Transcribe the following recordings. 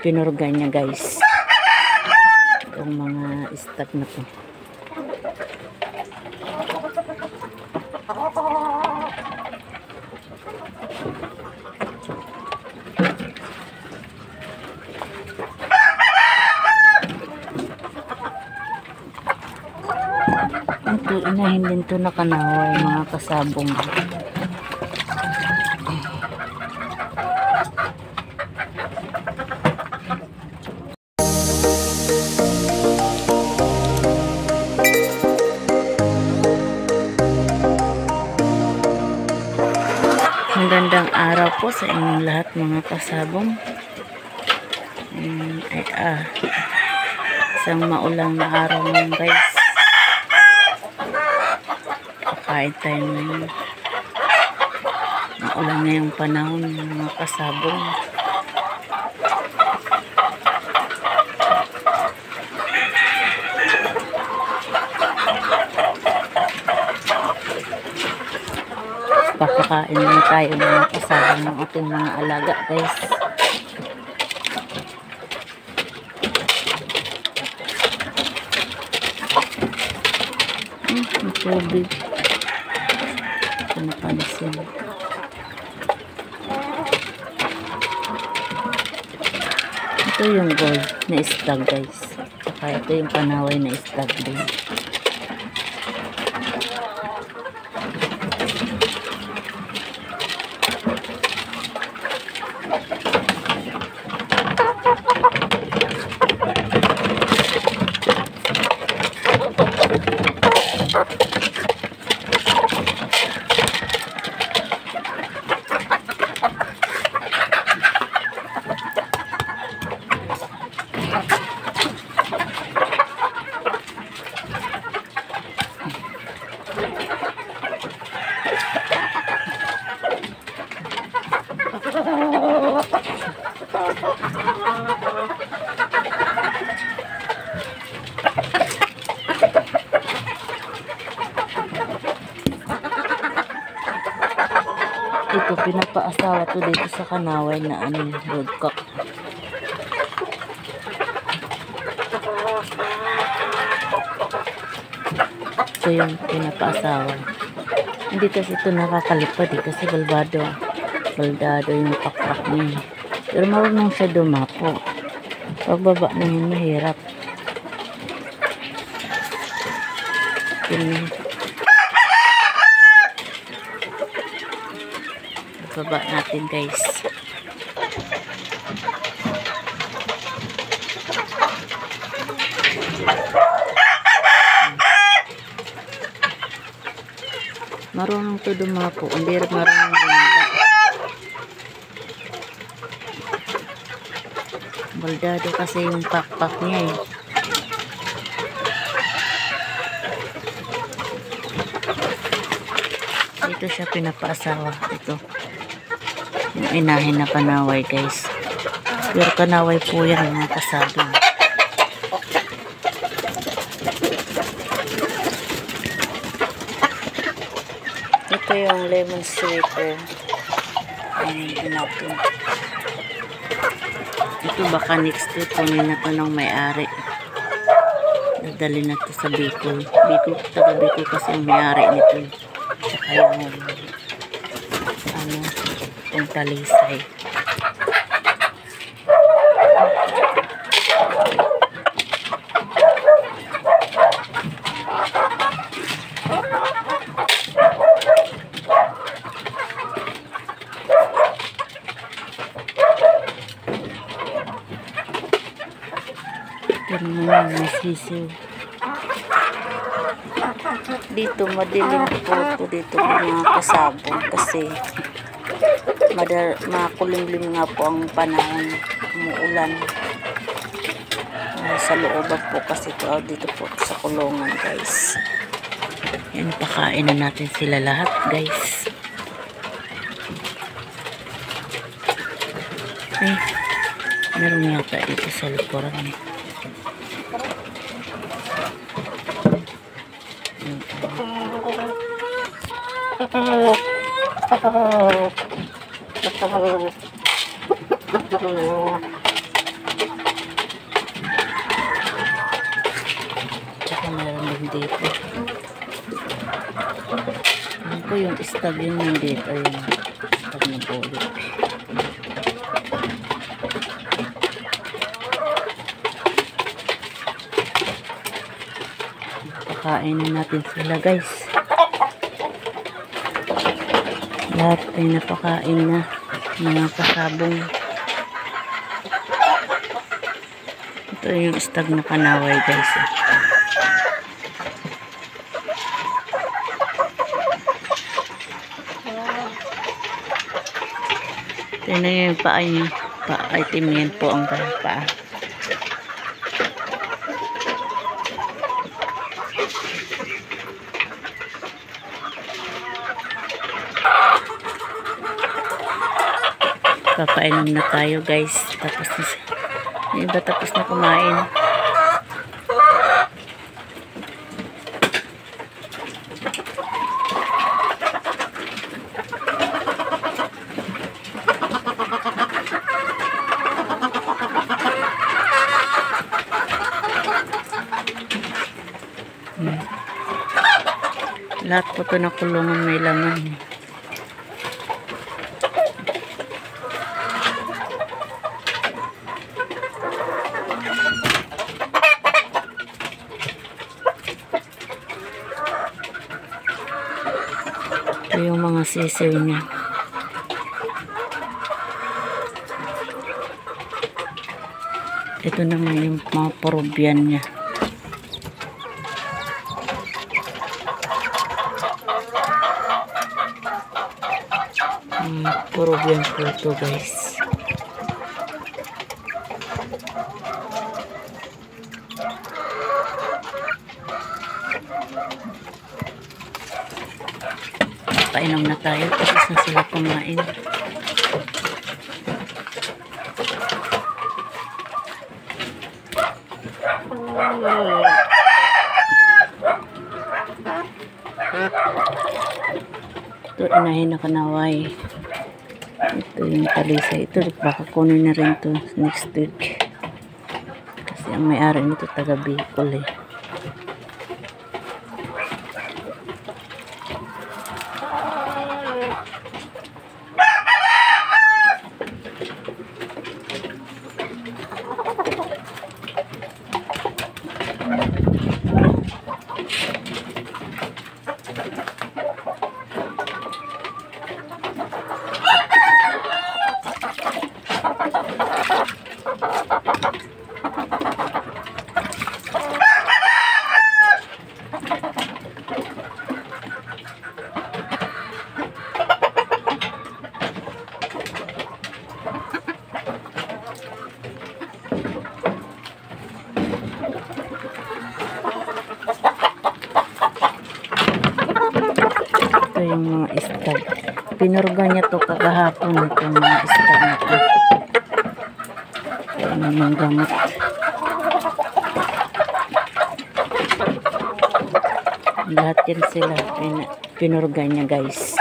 Pinurga niya guys itong mga stock na to. Ito inahin din to na kanaway mga kasabong. Magandang araw po sa inyong lahat mga kasabong. Isang maulang na araw ngayon guys. Kakain tayo ngayon. Maulan na yung panahon mga kasabong. Papakain na tayo mga kasabong ng ating mga alaga guys. Tubig. Ito napansin. Ito yung gold na stag guys. Saka ito yung panaway na stag din. Ito pinapaasawa to dito sa kanaway na broadcock. Ito yung pinapaasawa. Hindi kasi ito nakakalipad kasi baldado yung pakpak niya. Pero marunong siya dumapo. Pagbaba naman mahirap. Baba natin guys. Marunong to dumapo. Hindi rin marunong bumaba. Baldado kasi yung pakpak niya eh. Ito siya pinapaasawa. Ito. Yung inahin na kanaway guys. Pero kanaway po yan mga kasabong. Ito yung lemon sweeter. Ayan natin. Ito baka next to kunin na ito ng may-ari. Dadali na ito sa Bicol. Taga Bicol kasi ang may-ari nito. Saka yung itong talisay. Ito naman masisiw. Dito madilim po ito dito mga kasabong kasi makulimlim nga po ang panahon, umuulan. Sa looban po kasi ito, dito po sa kulungan guys. Yan, pakain na natin sila lahat guys. Ay, meron yata dito sa likuran eh. po yung stag yun yung dito. Yung stag na bulik. Pakainin natin sila guys. Lahat ay napakain na mga kasabong. Ito yung stag na kanaway guys. Tingnan yung paa niya. Itim yan po ang paa. Papainom na tayo guys. Tapos na yung iba tapos na kumain. Lahat po ito na kulungan may laman. Ito yung mga sisiw niya. Ito naman yung mga porobyan niya. Porobyan po ito guys. Painom na tayo. Tapos na sila kumain. Ito inahin na kanaway. Ito yung talisa. Ito baka kunin na rin to next week. Kasi ang may-ari nito taga Bicol eh. Yung mga stag. Pinurga niya to kagahapon itong mga stag na to. Kaya naman gamot. Lahat yan sila. Pinurga niya guys.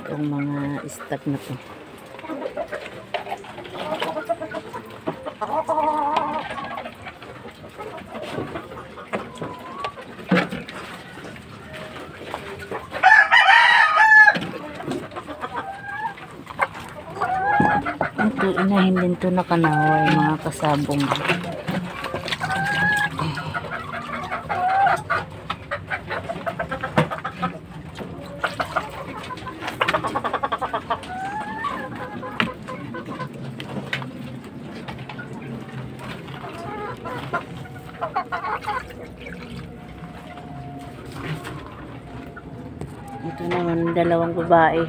Itong mga stag na to. Ito, inahin din to na kanaway, mga kasabong. Ito naman, dalawang babae.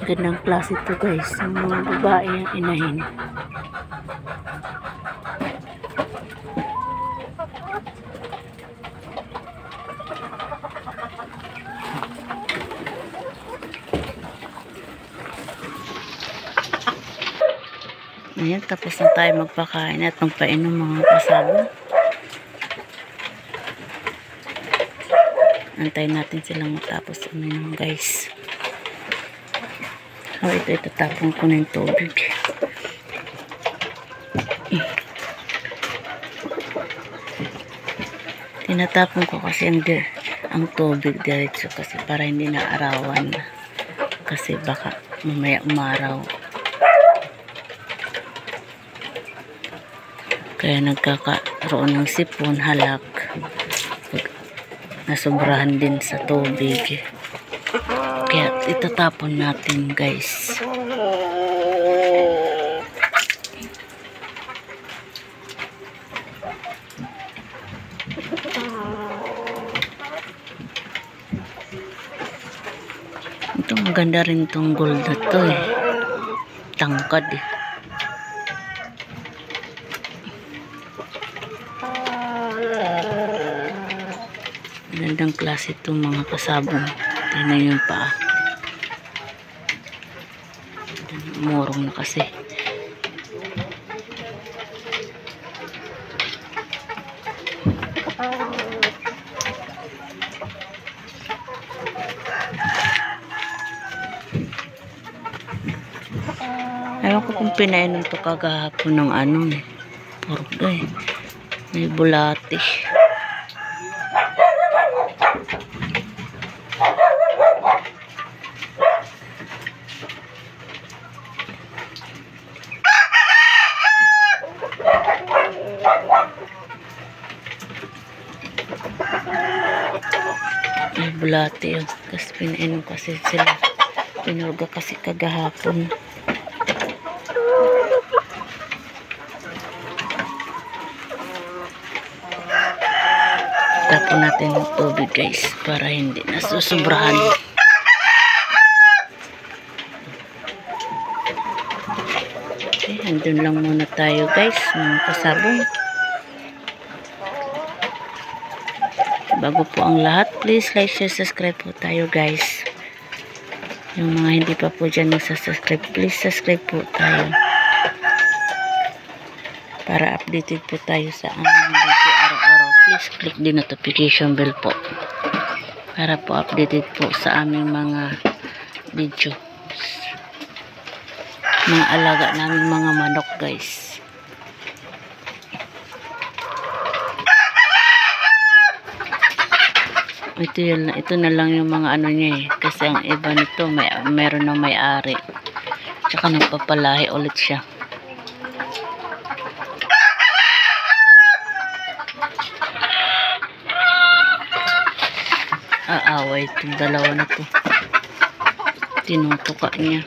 Gandang klase ito guys, yung mga babae yung inahin. Ayan, tapos na tayo magpakain at magpainom mga kasabong. Antayin natin silang matapos uminom guys. Ito tapong ko na yung tubig. Tinatapon ko kasi ang tubig diretso kasi para hindi na arawan. Kasi baka mamaya umaraw. Kaya nagkakaroon ng sipon, halak. Nasobrahan din sa tubig. Kaya itatapon natin, guys. Ito maganda rin tong gold na to eh. Tangkad eh. Magandang klase itong mga kasabong. Tingnan yung paa. Morong na kasi. Ayaw ko kung pinainom to kagahapon ng ano eh. Porga eh. May bulati. May bulati yun. Kasi pinainom kasi sila. Pinurga kasi kagahapon. Tapon natin yung tubig guys para hindi nasusobrahan. Okay, andun lang muna tayo guys mga kasabong. Bago po ang lahat, please like, share, subscribe po tayo guys. Yung mga hindi pa po dyan nagsasubscribe, please subscribe po tayo. Para updated po tayo sa aming video araw-araw. Please click the notification bell po. Para po updated po sa aming mga video. Mga alaga namin mga manok guys. Ito na lang yung mga ano niya eh. Kasi ang iba nito meron na may-ari. Tsaka nagpapalahi ulit siya. Aaway itong dalawa na to. Tinutuka niya.